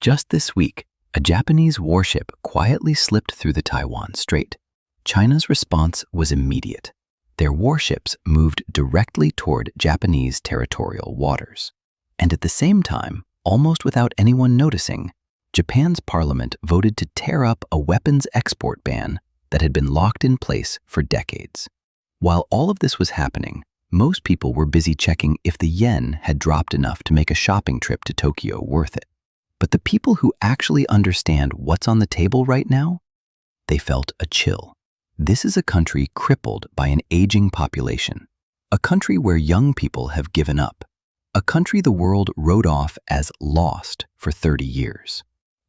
Just this week, a Japanese warship quietly slipped through the Taiwan Strait. China's response was immediate. Their warships moved directly toward Japanese territorial waters. And at the same time, almost without anyone noticing, Japan's parliament voted to tear up a weapons export ban that had been locked in place for decades. While all of this was happening, most people were busy checking if the yen had dropped enough to make a shopping trip to Tokyo worth it. But the people who actually understand what's on the table right now, they felt a chill. This is a country crippled by an aging population, a country where young people have given up, a country the world wrote off as lost for 30 years.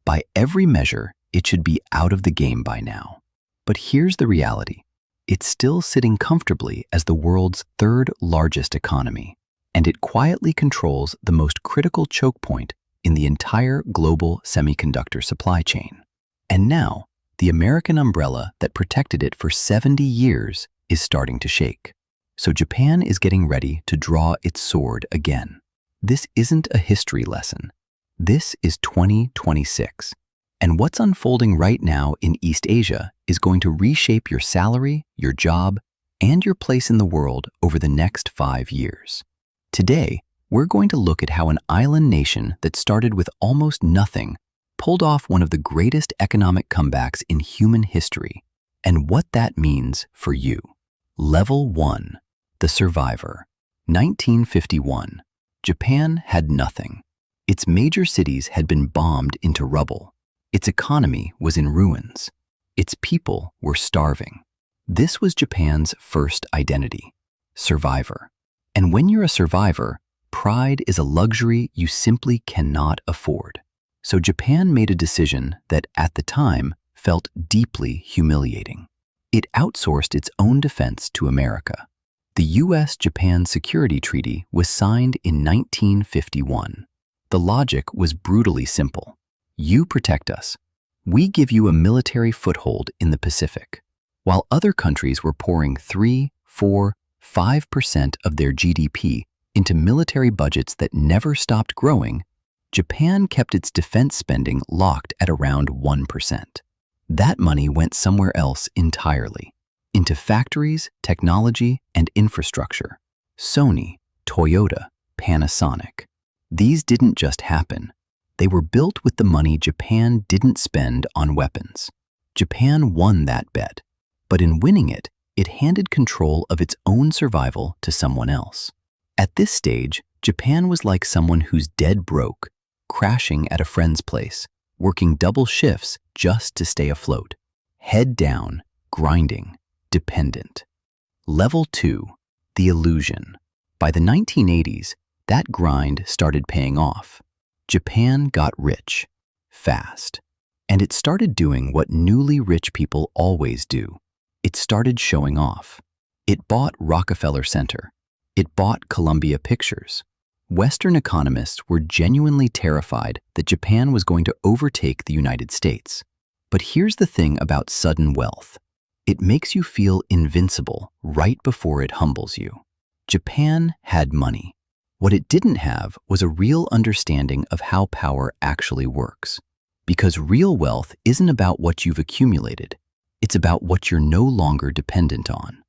By every measure, it should be out of the game by now. But here's the reality. It's still sitting comfortably as the world's third largest economy, and it quietly controls the most critical choke point in the entire global semiconductor supply chain. And now, the American umbrella that protected it for 70 years is starting to shake. So Japan is getting ready to draw its sword again. This isn't a history lesson. This is 2026. And what's unfolding right now in East Asia is going to reshape your salary, your job, and your place in the world over the next 5 years. Today, we're going to look at how an island nation that started with almost nothing pulled off one of the greatest economic comebacks in human history, and what that means for you. Level 1. The Survivor. 1951. Japan had nothing. Its major cities had been bombed into rubble. Its economy was in ruins. Its people were starving. This was Japan's first identity. Survivor. And when you're a survivor, pride is a luxury you simply cannot afford. So Japan made a decision that, at the time, felt deeply humiliating. It outsourced its own defense to America. The U.S.-Japan Security Treaty was signed in 1951. The logic was brutally simple. You protect us. We give you a military foothold in the Pacific. While other countries were pouring 3, 4, 5% of their GDP into military budgets that never stopped growing, Japan kept its defense spending locked at around 1%. That money went somewhere else entirely, into factories, technology, and infrastructure. Sony, Toyota, Panasonic. These didn't just happen. They were built with the money Japan didn't spend on weapons. Japan won that bet, but in winning it, it handed control of its own survival to someone else. At this stage, Japan was like someone who's dead broke, crashing at a friend's place, working double shifts just to stay afloat. Head down, grinding, dependent. Level 2. The illusion. By the 1980s, that grind started paying off. Japan got rich, fast. And it started doing what newly rich people always do. It started showing off. It bought Rockefeller Center. It bought Columbia Pictures. Western economists were genuinely terrified that Japan was going to overtake the United States. But here's the thing about sudden wealth. It makes you feel invincible right before it humbles you. Japan had money. What it didn't have was a real understanding of how power actually works. Because real wealth isn't about what you've accumulated. It's about what you're no longer dependent on.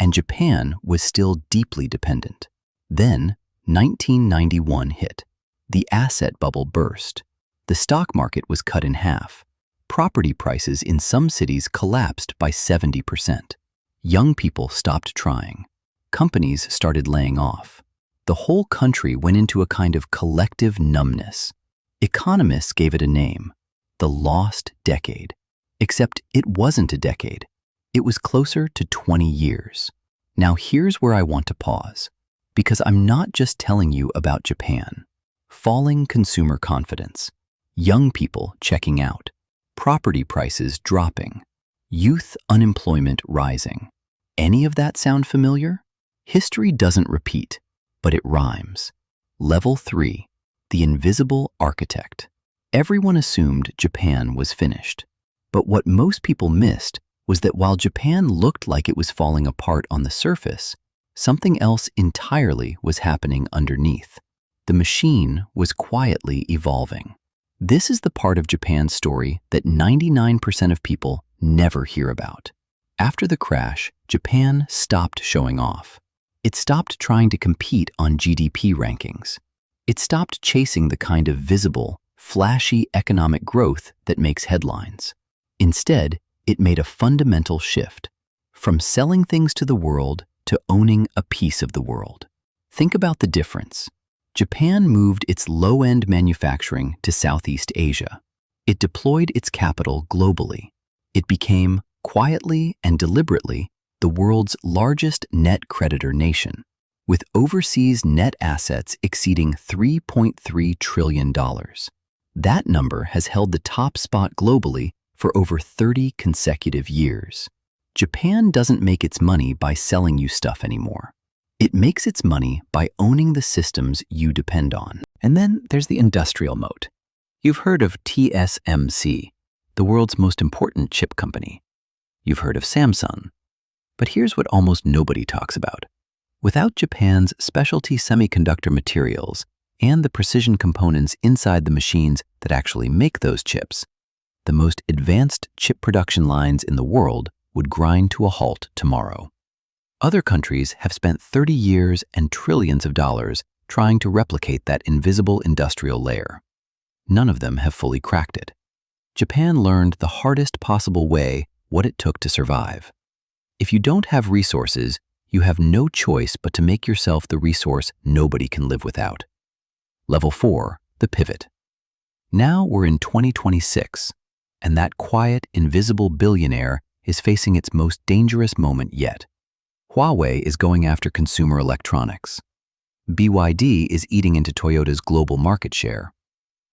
And Japan was still deeply dependent. Then, 1991 hit. The asset bubble burst. The stock market was cut in half. Property prices in some cities collapsed by 70%. Young people stopped trying. Companies started laying off. The whole country went into a kind of collective numbness. Economists gave it a name, the lost decade. Except it wasn't a decade. It was closer to 20 years. Now here's where I want to pause, because I'm not just telling you about Japan. Falling consumer confidence, young people checking out, property prices dropping, youth unemployment rising. Any of that sound familiar? History doesn't repeat, but it rhymes. Level 3. The invisible architect. Everyone assumed Japan was finished. But what most people missed was that while Japan looked like it was falling apart on the surface, something else entirely was happening underneath. The machine was quietly evolving. This is the part of Japan's story that 99% of people never hear about. After the crash, Japan stopped showing off. It stopped trying to compete on GDP rankings. It stopped chasing the kind of visible, flashy economic growth that makes headlines. Instead, it made a fundamental shift, from selling things to the world to owning a piece of the world. Think about the difference. Japan moved its low-end manufacturing to Southeast Asia. It deployed its capital globally. It became, quietly and deliberately, the world's largest net creditor nation, with overseas net assets exceeding $3.3 trillion. That number has held the top spot globally for over 30 consecutive years. Japan doesn't make its money by selling you stuff anymore. It makes its money by owning the systems you depend on. And then there's the industrial moat. You've heard of TSMC, the world's most important chip company. You've heard of Samsung. But here's what almost nobody talks about. Without Japan's specialty semiconductor materials and the precision components inside the machines that actually make those chips, the most advanced chip production lines in the world would grind to a halt tomorrow. Other countries have spent 30 years and trillions of dollars trying to replicate that invisible industrial layer. None of them have fully cracked it. Japan learned the hardest possible way what it took to survive. If you don't have resources, you have no choice but to make yourself the resource nobody can live without. Level 4, the pivot. Now we're in 2026, and that quiet, invisible billionaire is facing its most dangerous moment yet. Huawei is going after consumer electronics. BYD is eating into Toyota's global market share.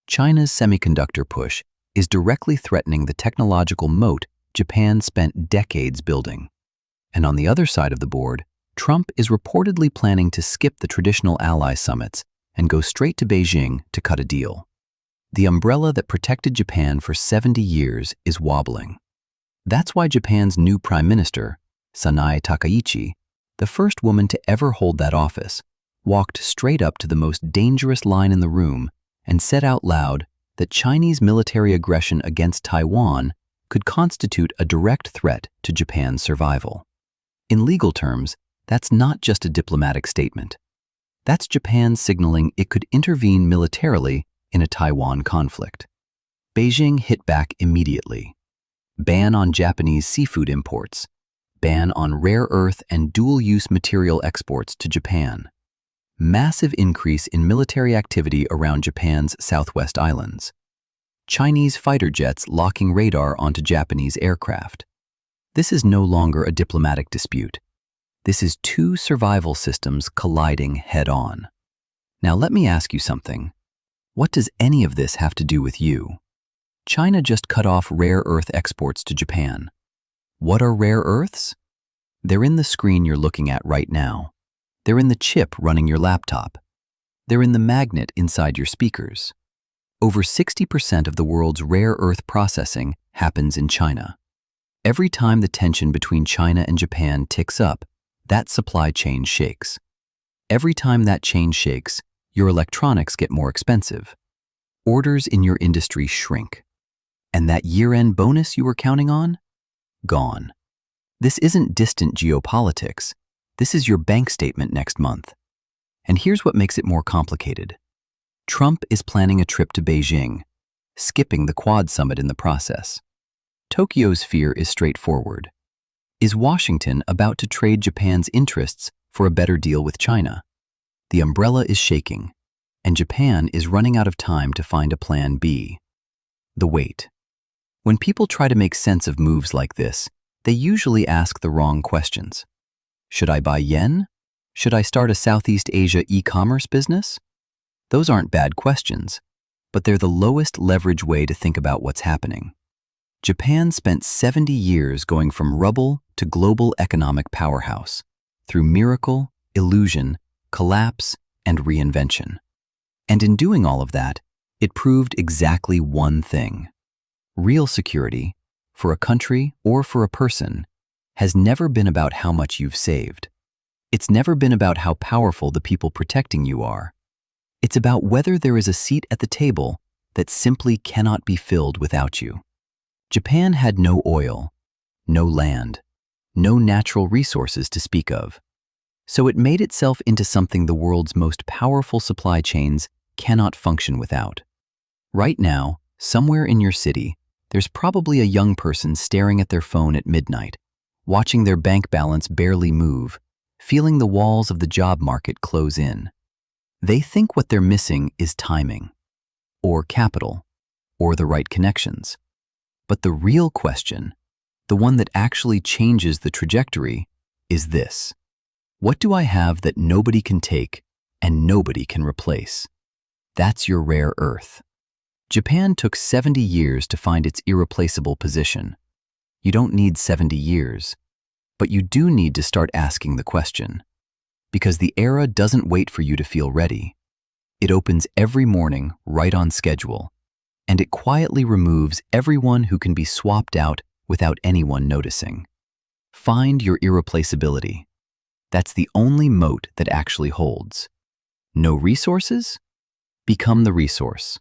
China's semiconductor push is directly threatening the technological moat Japan spent decades building. And on the other side of the board, Trump is reportedly planning to skip the traditional ally summits and go straight to Beijing to cut a deal. The umbrella that protected Japan for 70 years is wobbling. That's why Japan's new prime minister, Sanae Takaichi, the first woman to ever hold that office, walked straight up to the most dangerous line in the room and said out loud that Chinese military aggression against Taiwan could constitute a direct threat to Japan's survival. In legal terms, that's not just a diplomatic statement. That's Japan signaling it could intervene militarily in a Taiwan conflict. Beijing hit back immediately. Ban on Japanese seafood imports. Ban on rare earth and dual-use material exports to Japan. Massive increase in military activity around Japan's Southwest Islands. Chinese fighter jets locking radar onto Japanese aircraft. This is no longer a diplomatic dispute. This is two survival systems colliding head-on. Now let me ask you something. What does any of this have to do with you? China just cut off rare earth exports to Japan. What are rare earths? They're in the screen you're looking at right now. They're in the chip running your laptop. They're in the magnet inside your speakers. Over 60% of the world's rare earth processing happens in China. Every time the tension between China and Japan ticks up, that supply chain shakes. Every time that chain shakes, your electronics get more expensive. Orders in your industry shrink. And that year-end bonus you were counting on? Gone. This isn't distant geopolitics. This is your bank statement next month. And here's what makes it more complicated. Trump is planning a trip to Beijing, skipping the Quad summit in the process. Tokyo's fear is straightforward. Is Washington about to trade Japan's interests for a better deal with China? The umbrella is shaking, and Japan is running out of time to find a plan B. The wait. When people try to make sense of moves like this, they usually ask the wrong questions. Should I buy yen? Should I start a Southeast Asia e-commerce business? Those aren't bad questions, but they're the lowest leverage way to think about what's happening. Japan spent 70 years going from rubble to global economic powerhouse, through miracle, illusion, collapse, and reinvention. And in doing all of that, it proved exactly one thing. Real security, for a country or for a person, has never been about how much you've saved. It's never been about how powerful the people protecting you are. It's about whether there is a seat at the table that simply cannot be filled without you. Japan had no oil, no land, no natural resources to speak of. So it made itself into something the world's most powerful supply chains cannot function without. Right now, somewhere in your city, there's probably a young person staring at their phone at midnight, watching their bank balance barely move, feeling the walls of the job market close in. They think what they're missing is timing, or capital, or the right connections. But the real question, the one that actually changes the trajectory, is this. What do I have that nobody can take and nobody can replace? That's your rare earth. Japan took 70 years to find its irreplaceable position. You don't need 70 years, but you do need to start asking the question. Because the era doesn't wait for you to feel ready. It opens every morning right on schedule, and it quietly removes everyone who can be swapped out without anyone noticing. Find your irreplaceability. That's the only moat that actually holds. No resources? Become the resource.